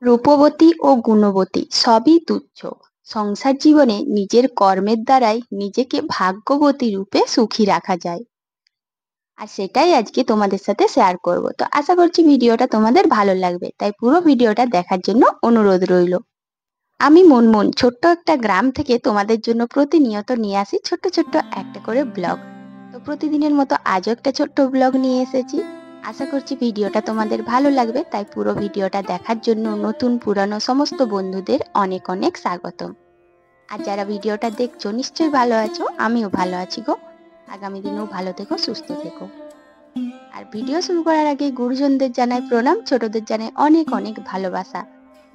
রূপবতী ও গুণবতী সবই তুচ্ছ। সংসার জীবনে নিজের কর্মের দ্বারাই নিজেকে ভাগ্যবতী রূপে সুখী রাখা যায়। আর সেটাই আজকে তোমাদের সাথে শেয়ার করব। তো আশা করছি ভিডিওটা তোমাদের ভালো লাগবে, তাই পুরো ভিডিওটা দেখার জন্য অনুরোধ রইল। আমি মুনমুন ছোট্ট একটা গ্রাম থেকে তোমাদের জন্য প্রতিনিয়ত নিয়ে আসি ছোট্ট ছোট্ট একটা করে ব্লগ। তো প্রতিদিনের মতো আজও একটা ছোট্ট ব্লগ নিয়ে এসেছি। আশা করছি ভিডিওটা তোমাদের ভালো লাগবে, তাই পুরো ভিডিওটা দেখার জন্য নতুন পুরানো সমস্ত বন্ধুদের অনেক অনেক স্বাগতম। আর যারা ভিডিওটা দেখছো নিশ্চয়ই ভালো আছো, আমিও ভালো আছি গো। আগামী দিনেও ভালো থেকো, সুস্থ থেকো। আর ভিডিও শুরু করার আগে গুরুজনদের জানাই প্রণাম, ছোটদের জানাই অনেক অনেক ভালোবাসা।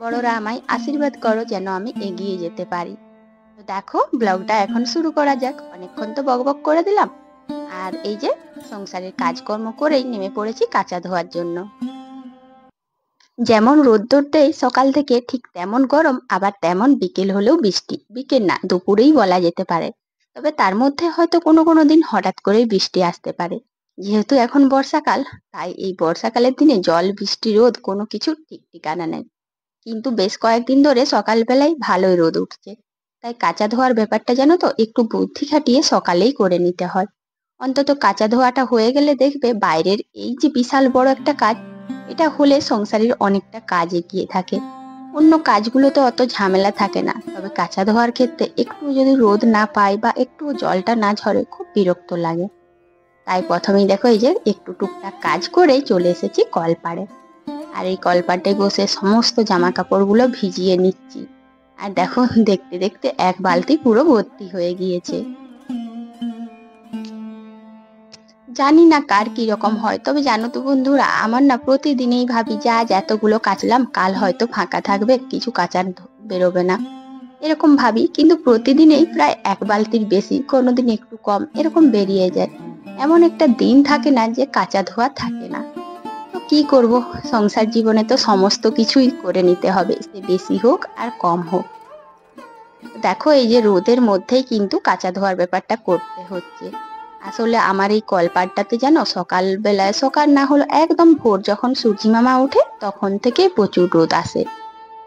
বড়রা আমায় আশীর্বাদ করো যেন আমি এগিয়ে যেতে পারি। তো দেখো ব্লগটা এখন শুরু করা যাক। অনেকক্ষণ তো বকবক করে দিলাম। আর এই যে সংসারের কাজকর্ম করেই নেমে পড়েছি কাঁচা ধোয়ার জন্য। যেমন রোদ্দুরটাই সকাল থেকে, ঠিক তেমন গরম, আবার তেমন বিকেল হলেও বৃষ্টি। বিকেল না, দুপুরেই বলা যেতে পারে। তবে তার মধ্যে হয়তো কোনো কোনো দিন হঠাৎ করেই বৃষ্টি আসতে পারে। যেহেতু এখন বর্ষাকাল, তাই এই বর্ষাকালের দিনে জল বৃষ্টি রোদ কোনো কিছুর ঠিক ঠিকানা নেই। কিন্তু বেশ কয়েকদিন ধরে সকালবেলায় ভালোই রোদ উঠছে। তাই কাঁচা ধোয়ার ব্যাপারটা জানো তো একটু বুদ্ধি খাটিয়ে সকালেই করে নিতে হয়। অন্তত কাঁচা ধোয়াটা হয়ে গেলে দেখবে বাইরের এই যে বিশাল বড় একটা কাজ, এটা হলে সংসারের অনেকটা কাজ এগিয়ে থাকে। অন্য কাজগুলোতে অত ঝামেলা থাকে না, তবে কাঁচা ধোয়ার ক্ষেত্রে একটু যদি রোদ না পায় বা একটু জলটা না ঝরে খুব বিরক্ত লাগে। তাই প্রথমেই দেখো এই যে একটু টুকটাক কাজ করেই চলে এসেছি কলপাড়ে। আর এই কলপাড়ে বসে সমস্ত জামা কাপড়গুলো ভিজিয়ে নিচ্ছি। আর দেখো দেখতে দেখতে এক বালতি পুরো ভর্তি হয়ে গিয়েছে। জানি না কার কি রকম হয়, তবে জানো তো বন্ধুরা, আমার না প্রতিদিনই ভাবি যে আজ এতগুলো কাচলাম, কাল হয়তো ফাঁকা থাকবে, কিছু কাচার বেরোবে না। এরকম ভাবি, কিন্তু প্রতিদিনেই প্রায় এক বালতির বেশি, কোনোদিন একটু কম এরকম বেরিয়ে যায়। এমন একটা দিন থাকে না যে কাঁচা ধোয়া থাকে না। তো কি করব, সংসার জীবনে তো সমস্ত কিছুই করে নিতে হবে, সে বেশি হোক আর কম হোক। দেখো এই যে রোদের মধ্যেই কিন্তু কাঁচা ধোয়ার ব্যাপারটা করতে হচ্ছে। আসলে আমার এই কলপাড়টাতে যেন সকাল বেলায়, সকাল না হলো একদম ভোর যখন সূর্যি মামা ওঠে তখন থেকে প্রচুর রোদ আসে।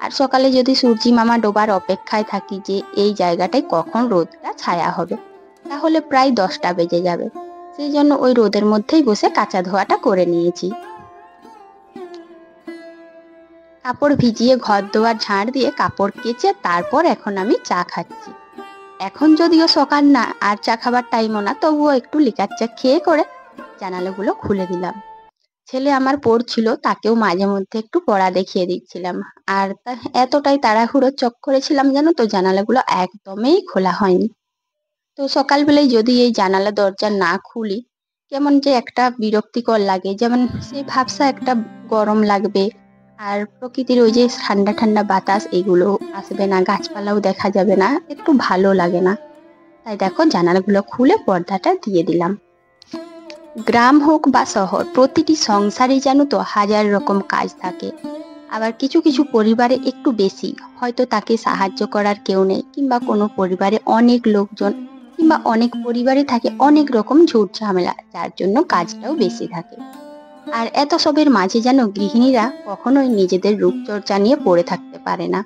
আর সকালে যদি সূর্যি মামা ডোবার অপেক্ষায় থাকি যে এই জায়গাটায় কখন রোদটা ছায়া হবে, তাহলে প্রায় 10টা বেজে যাবে। সেই জন্য ওই রোদের মধ্যেই বসে কাঁচা ধোয়াটা করে নিয়েছি। কাপড় ভিজিয়ে ঘর দোয়ার ঝাড় দিয়ে কাপড় কেচে তারপর এখন আমি চা খাচ্ছি। এখন যদিও সকাল না, আর চা খাবার টাইমও না, তবুও একটু লিকার চা খেয়ে করে জানালাগুলো খুলে দিলাম। ছেলে আমার পড়ছিল, তাকেও মাঝে মধ্যে একটু পড়া দেখিয়ে দিচ্ছিলাম। আর এতটাই তাড়াহুড়োর চক্করে ছিলাম জানো তো, জানালাগুলো একদমই খোলা হয়নি। তো সকালবেলায় যদি এই জানালা দরজা না খুলি, কেমন যে একটা বিরক্তিকর লাগে, যেমন সেই ভাবসা একটা গরম লাগবে। আর প্রকৃতির ওই যে ঠান্ডা ঠান্ডা বাতাস, এগুলো আসবে না, গাছপালাও দেখা যাবে না, একটু ভালো লাগে না। তাই দেখো জানালাগুলো খুলে পর্দাটা দিয়ে দিলাম। গ্রাম হোক বা শহর, প্রতিটি সংসারে জানো তো হাজার রকম কাজ থাকে। আবার কিছু কিছু পরিবারে একটু বেশি, হয়তো তাকে সাহায্য করার কেউ নেই, কিংবা কোনো পরিবারে অনেক লোকজন, কিংবা অনেক পরিবারে থাকে অনেক রকম ঝুট ঝামেলা, যার জন্য কাজটাও বেশি থাকে। আর এত সবের মাঝে যেন গৃহিণীরা কখনোই নিজেদের রূপচর্চা নিয়ে পড়ে থাকতে পারে না।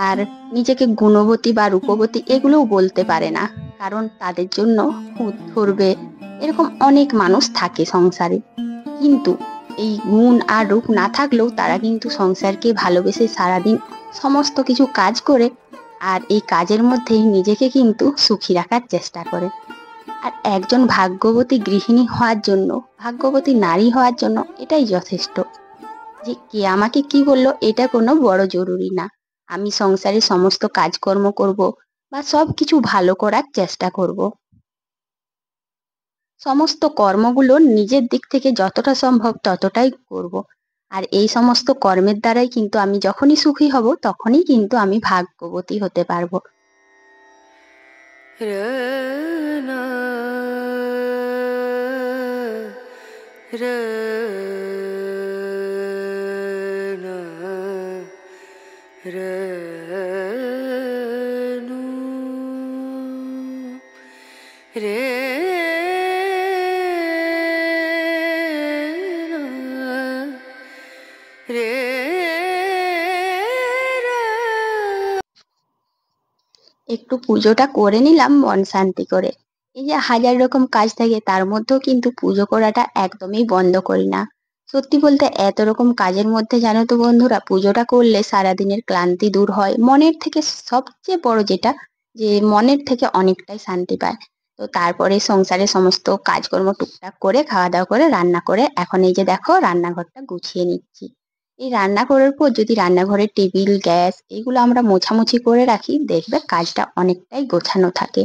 আর নিজেকে গুণবতী বা রূপবতী এগুলোও বলতে পারে না, কারণ তাদের জন্য খুঁত ধরবে এরকম অনেক মানুষ থাকে সংসারে। কিন্তু এই গুণ আর রূপ না থাকলেও তারা কিন্তু সংসারকে ভালোবেসে সারাদিন সমস্ত কিছু কাজ করে, আর এই কাজের মধ্যেই নিজেকে কিন্তু সুখী রাখার চেষ্টা করে। আর একজন ভাগ্যবতী গৃহিণী হওয়ার জন্য, ভাগ্যবতী নারী হওয়ার জন্য এটাই যথেষ্ট। যে কে আমাকে কি বললো এটা কোনো বড় জরুরি না। আমি সংসারে সমস্ত কাজকর্ম করব, বা সব কিছু ভালো করার চেষ্টা করব। সমস্ত কর্মগুলো নিজের দিক থেকে যতটা সম্ভব ততটাই করব। আর এই সমস্ত কর্মের দ্বারাই কিন্তু আমি যখনই সুখী হব, তখনই কিন্তু আমি ভাগ্যবতী হতে পারবো। একটু পুজোটা করে নিলাম মন শান্তি করে। এই যে হাজার রকম কাজ থাকে তার মধ্যেও কিন্তু পুজো করাটা একদমই বন্ধ করি না। সত্যি বলতে এত রকম কাজের মধ্যে জানো তো বন্ধুরা, পুজোটা করলে সারাদিনের ক্লান্তি দূর হয়, মনের থেকে সবচেয়ে বড় যেটা, যে মনের থেকে অনেকটাই শান্তি পায়। তো তারপরে সংসারে সমস্ত কাজকর্ম টুকটাক করে খাওয়া দাওয়া করে রান্না করে এখন এই যে দেখো রান্নাঘরটা গুছিয়ে নিচ্ছি। এই রান্না করার পর যদি রান্নাঘরের টেবিল গ্যাস এগুলো আমরা মোছামুছি করে রাখি, দেখবে কাজটা অনেকটাই গোছানো থাকে।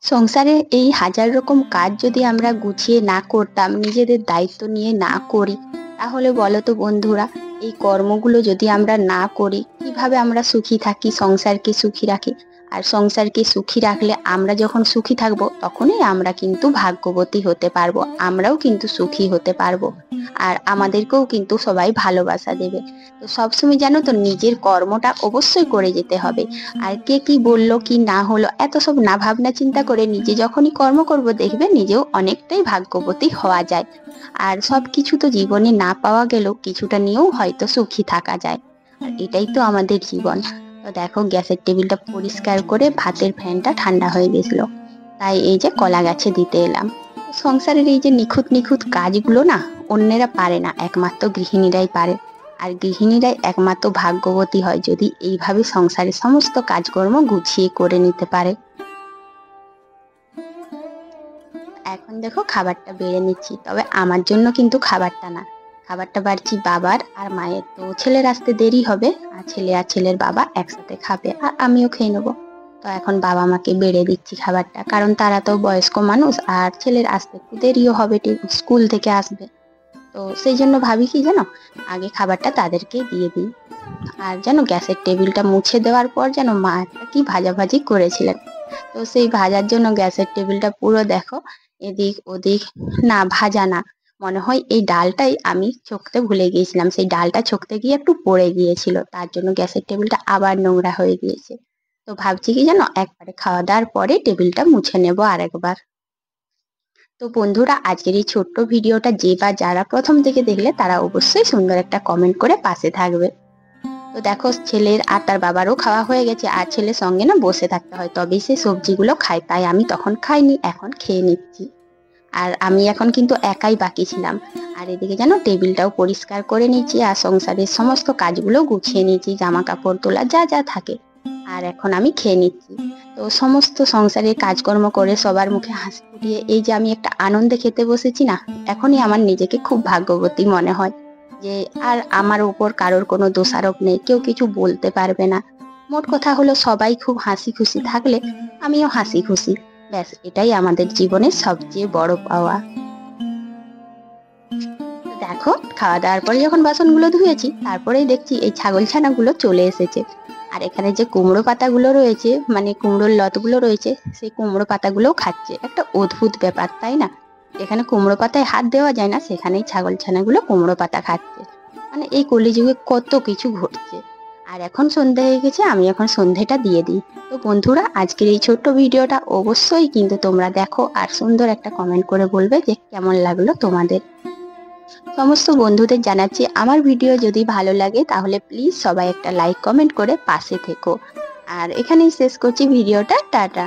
সংসারে এই হাজার রকম কাজ যদি আমরা গুছিয়ে না করতাম, নিজেদের দায়িত্ব নিয়ে না করি, তাহলে বলো তো বন্ধুরা, এই কর্মগুলো যদি আমরা না করি কিভাবে আমরা সুখী থাকি, সংসারকে সুখী রাখি? আর সংসারকে সুখী রাখলে আমরা যখন সুখী থাকবো তখনই আমরা কিন্তু ভাগ্যবতী হতে পারবো, আমরাও কিন্তু সুখী হতে পারবো, আর আমাদেরকেও কিন্তু সবাই ভালোবাসা দেবে। তো সবসময় জানো তো নিজের কর্মটা অবশ্যই করে যেতে হবে। আর কে কি বললো কি না হলো এত সব না ভাবনা চিন্তা করে নিজে যখনই কর্ম করব দেখবে নিজেও অনেকটাই ভাগ্যবতী হওয়া যায়। আর সব কিছু তো জীবনে না পাওয়া গেলেও কিছুটা নিয়েও হয়তো সুখী থাকা যায়। আর এটাই তো আমাদের জীবন। তো দেখো গ্যাসের টেবিলটা পরিষ্কার করে ভাতের ফ্যানটা ঠান্ডা হয়ে গেছিল, তাই এই যে কলা গাছে দিতে এলাম। সংসারের এই যে নিখুঁত নিখুঁত কাজগুলো না অন্যেরা পারে না, একমাত্র গৃহিণীরাই পারে। আর গৃহিণীরাই একমাত্র ভাগ্যবতী হয় যদি এইভাবে সংসারের সমস্ত কাজকর্ম গুছিয়ে করে নিতে পারে। এখন দেখো খাবারটা বেড়ে নিচ্ছি, তবে আমার জন্য কিন্তু খাবারটা না, খাবারটা বাড়ছি বাবার আর মায়ের। তো ছেলের আসতে দেরি হবে, আর ছেলে আর ছেলের বাবা একসাথে খাবে আর আমিও খেয়ে নেবো। তো এখন বাবা মাকে বেড়ে দিচ্ছি খাবারটা, কারণ তারা তো বয়স্ক মানুষ আর ছেলের আসতে একটু দেরিও হবে, ঠিক স্কুল থেকে আসবে। তো সেই জন্য ভাবি কি জানো, আগে খাবারটা তাদেরকেই দিয়ে দিই। আর যেন গ্যাসের টেবিলটা মুছে দেওয়ার পর যেন মা একটা কি ভাজাভাজি করেছিলেন, তো সেই ভাজার জন্য গ্যাসের টেবিলটা পুরো দেখো এদিক ওদিক, না ভাজা না, মনে হয় এই ডালটাই আমি ছকতে ভুলে গিয়েছিলাম, সেই ডালটা ছকতে গিয়ে একটু পড়ে গিয়েছিল, তার জন্য গ্যাসের টেবিলটা আবার নোংরা হয়ে গিয়েছে। তো ভাবছি কি জানো, একবারে খাওয়া দাওয়ার পরে টেবিলটা মুছে নেবো আরেকবার। তো বন্ধুরা আজকের এই ছোট্ট ভিডিওটা যে বা যারা প্রথম থেকে দেখলে তারা অবশ্যই সুন্দর একটা কমেন্ট করে পাশে থাকবে। তো দেখো ছেলের আর তার বাবারও খাওয়া হয়ে গেছে, আর ছেলের সঙ্গে না বসে থাকতে হয় তবেই সে সবজিগুলো খায়, তাই আমি তখন খাইনি, এখন খেয়ে নিচ্ছি। আর আমি এখন কিন্তু একাই বাকি ছিলাম। আর এদিকে যেন টেবিলটাও পরিষ্কার করে নিচ্ছি আর সংসারের সমস্ত কাজগুলো গুছিয়ে নিচ্ছি, জামা কাপড় তোলা যা যা থাকে। আর এখন আমি খেয়ে নিচ্ছি। তো সমস্ত সংসারের কাজকর্ম করে সবার মুখে হাসি ফুটিয়ে এই যে আমি একটা আনন্দে খেতে বসেছি না, এখনই আমার নিজেকে খুব ভাগ্যবতী মনে হয়, যে আর আমার উপর কারোর কোনো দোষারোপ নেই, কেউ কিছু বলতে পারবে না। মোট কথা হলো সবাই খুব হাসি খুশি থাকলে আমিও হাসি খুশি, ব্যাস এটাই আমাদের জীবনের সবচেয়ে বড় পাওয়া। দেখো খাওয়া দাওয়ার পরে যখন বাসনগুলো ধুয়েছি তারপরেই দেখছি এই ছাগল ছানাগুলো চলে এসেছে। আর এখানে যে কুমড়ো পাতাগুলো রয়েছে, মানে কুমড়োর লতগুলো রয়েছে, সেই কুমড়ো পাতাগুলোও খাচ্ছে। একটা অদ্ভুত ব্যাপার তাই না, যেখানে কুমড়ো পাতায় হাত দেওয়া যায় না সেখানেই ছাগল ছানাগুলো কুমড়ো পাতা খাচ্ছে। মানে এই কলিযুগে কত কিছু ঘটছে। আর এখন সন্ধে হয়ে গেছে, আমি এখন সন্ধেটা দিয়ে দিই। তো বন্ধুরা আজকের এই ছোট্ট ভিডিওটা অবশ্যই কিন্তু তোমরা দেখো আর সুন্দর একটা কমেন্ট করে বলবে যে কেমন লাগলো তোমাদের। সমস্ত বন্ধুদের জানাচ্ছি আমার ভিডিও যদি ভালো লাগে তাহলে প্লিজ সবাই একটা লাইক কমেন্ট করে পাশে থেকো। আর এখানেই শেষ করছি ভিডিওটা, টাটা।